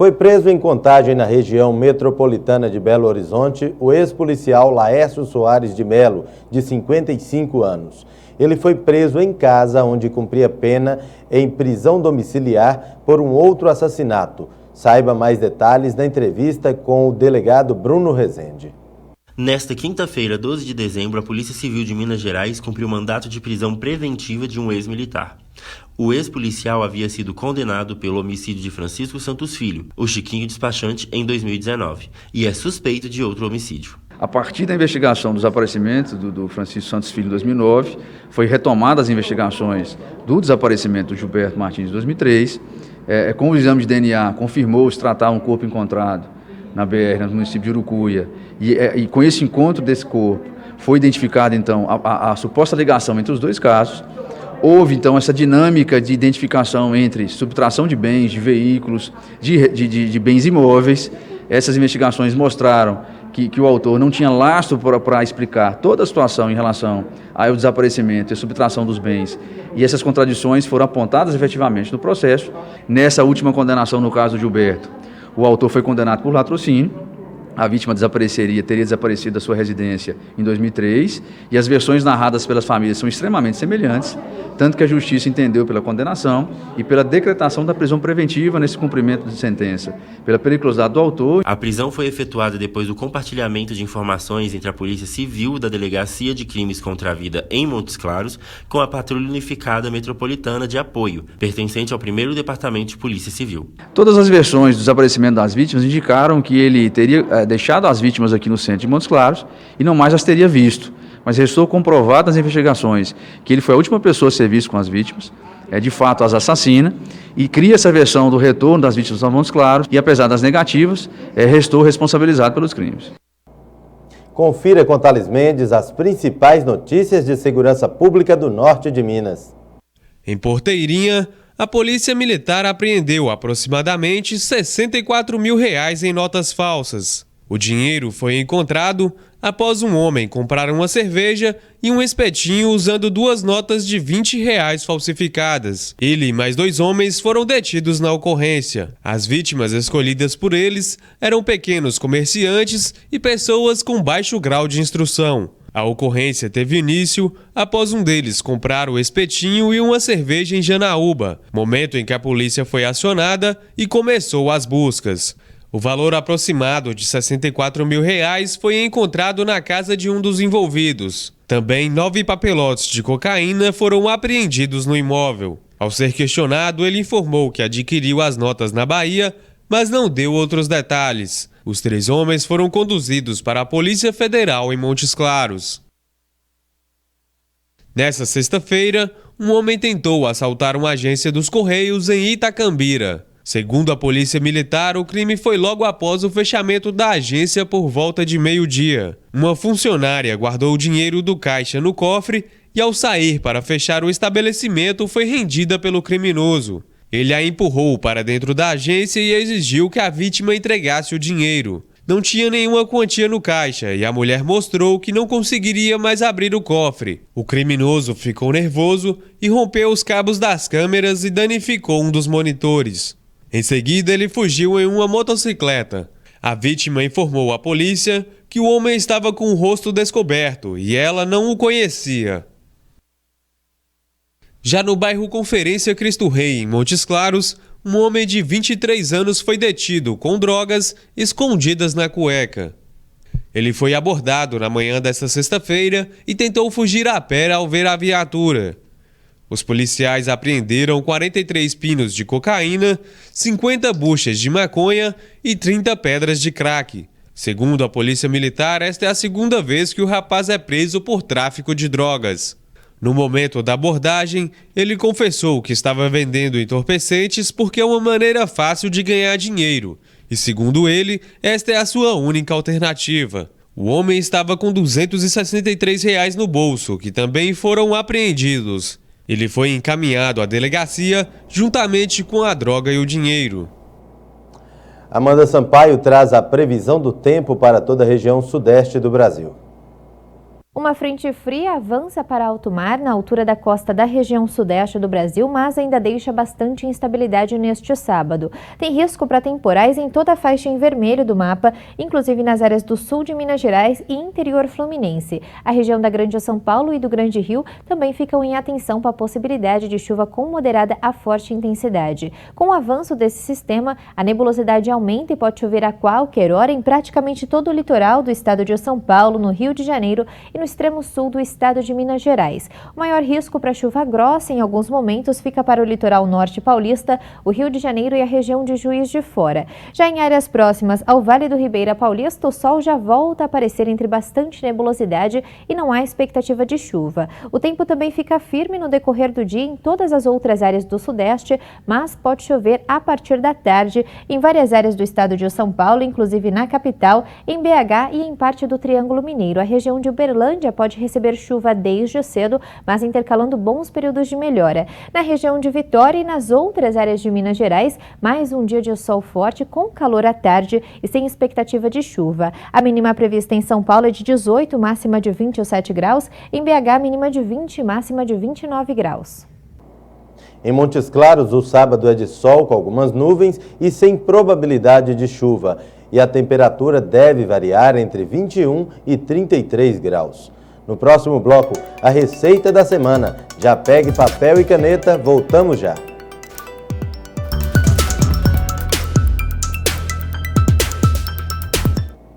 Foi preso em Contagem, na região metropolitana de Belo Horizonte, o ex-policial Laércio Soares de Melo, de 55 anos. Ele foi preso em casa, onde cumpria pena em prisão domiciliar por um outro assassinato. Saiba mais detalhes na entrevista com o delegado Bruno Rezende. Nesta quinta-feira, 12 de dezembro, a Polícia Civil de Minas Gerais cumpriu mandato de prisão preventiva de um ex-militar. O ex-policial havia sido condenado pelo homicídio de Francisco Santos Filho, o Chiquinho Despachante, em 2019, e é suspeito de outro homicídio. A partir da investigação dos desaparecimento do Francisco Santos Filho em 2009, foi retomada as investigações do desaparecimento do Gilberto Martins em 2003. Com o exame de DNA, confirmou-se tratar um corpo encontrado na BR, no município de Urucuia, e com esse encontro desse corpo, foi identificada então a suposta ligação entre os dois casos. Houve então essa dinâmica de identificação entre subtração de bens, de veículos, de bens imóveis. Essas investigações mostraram que o autor não tinha lastro para explicar toda a situação em relação ao desaparecimento e a subtração dos bens. E essas contradições foram apontadas efetivamente no processo. Nessa última condenação, no caso do Gilberto, o autor foi condenado por latrocínio. A vítima teria desaparecido da sua residência em 2003, e as versões narradas pelas famílias são extremamente semelhantes, tanto que a Justiça entendeu pela condenação e pela decretação da prisão preventiva nesse cumprimento de sentença, pela periculosidade do autor. A prisão foi efetuada depois do compartilhamento de informações entre a Polícia Civil da Delegacia de Crimes contra a Vida em Montes Claros com a Patrulha Unificada Metropolitana de Apoio, pertencente ao 1º Departamento de Polícia Civil. Todas as versões do desaparecimento das vítimas indicaram que ele teria deixado as vítimas aqui no centro de Montes Claros e não mais as teria visto. Mas restou comprovado nas investigações que ele foi a última pessoa a ser visto com as vítimas, de fato as assassina, e cria essa versão do retorno das vítimas a Montes Claros e, apesar das negativas, restou responsabilizado pelos crimes. Confira com Thales Mendes as principais notícias de segurança pública do norte de Minas. Em Porteirinha, a Polícia Militar apreendeu aproximadamente R$64 mil em notas falsas. O dinheiro foi encontrado após um homem comprar uma cerveja e um espetinho usando 2 notas de R$20 falsificadas. Ele e mais 2 homens foram detidos na ocorrência. As vítimas escolhidas por eles eram pequenos comerciantes e pessoas com baixo grau de instrução. A ocorrência teve início após um deles comprar o espetinho e uma cerveja em Janaúba, momento em que a polícia foi acionada e começou as buscas. O valor aproximado de R$64 mil foi encontrado na casa de um dos envolvidos. Também 9 papelotes de cocaína foram apreendidos no imóvel. Ao ser questionado, ele informou que adquiriu as notas na Bahia, mas não deu outros detalhes. Os 3 homens foram conduzidos para a Polícia Federal em Montes Claros. Nessa sexta-feira, um homem tentou assaltar uma agência dos Correios em Itacambira. Segundo a Polícia Militar, o crime foi logo após o fechamento da agência por volta de meio-dia. Uma funcionária guardou o dinheiro do caixa no cofre e, ao sair para fechar o estabelecimento, foi rendida pelo criminoso. Ele a empurrou para dentro da agência e exigiu que a vítima entregasse o dinheiro. Não tinha nenhuma quantia no caixa e a mulher mostrou que não conseguiria mais abrir o cofre. O criminoso ficou nervoso e rompeu os cabos das câmeras e danificou um dos monitores. Em seguida, ele fugiu em uma motocicleta. A vítima informou à polícia que o homem estava com o rosto descoberto e ela não o conhecia. Já no bairro Conferência Cristo Rei, em Montes Claros, um homem de 23 anos foi detido com drogas escondidas na cueca. Ele foi abordado na manhã desta sexta-feira e tentou fugir a pé ao ver a viatura. Os policiais apreenderam 43 pinos de cocaína, 50 buchas de maconha e 30 pedras de crack. Segundo a Polícia Militar, esta é a segunda vez que o rapaz é preso por tráfico de drogas. No momento da abordagem, ele confessou que estava vendendo entorpecentes porque é uma maneira fácil de ganhar dinheiro. E, segundo ele, esta é a sua única alternativa. O homem estava com R$263 no bolso, que também foram apreendidos. Ele foi encaminhado à delegacia juntamente com a droga e o dinheiro. Amanda Sampaio traz a previsão do tempo para toda a região sudeste do Brasil. Uma frente fria avança para alto mar na altura da costa da região sudeste do Brasil, mas ainda deixa bastante instabilidade neste sábado. Tem risco para temporais em toda a faixa em vermelho do mapa, inclusive nas áreas do sul de Minas Gerais e interior fluminense. A região da Grande São Paulo e do Grande Rio também ficam em atenção para a possibilidade de chuva com moderada a forte intensidade. Com o avanço desse sistema, a nebulosidade aumenta e pode chover a qualquer hora em praticamente todo o litoral do estado de São Paulo, no Rio de Janeiro e no extremo sul do estado de Minas Gerais. O maior risco para chuva grossa em alguns momentos fica para o litoral norte paulista, o Rio de Janeiro e a região de Juiz de Fora. Já em áreas próximas ao Vale do Ribeira Paulista, o sol já volta a aparecer entre bastante nebulosidade e não há expectativa de chuva. O tempo também fica firme no decorrer do dia em todas as outras áreas do sudeste, mas pode chover a partir da tarde em várias áreas do estado de São Paulo, inclusive na capital, em BH e em parte do Triângulo Mineiro. A região de Uberlândia pode receber chuva desde cedo, mas intercalando bons períodos de melhora. Na região de Vitória e nas outras áreas de Minas Gerais, mais um dia de sol forte com calor à tarde e sem expectativa de chuva. A mínima prevista em São Paulo é de 18, máxima de 27 graus. Em BH, mínima de 20, máxima de 29 graus. Em Montes Claros, o sábado é de sol com algumas nuvens e sem probabilidade de chuva. E a temperatura deve variar entre 21 e 33 graus. No próximo bloco, a receita da semana. Já pegue papel e caneta, voltamos já.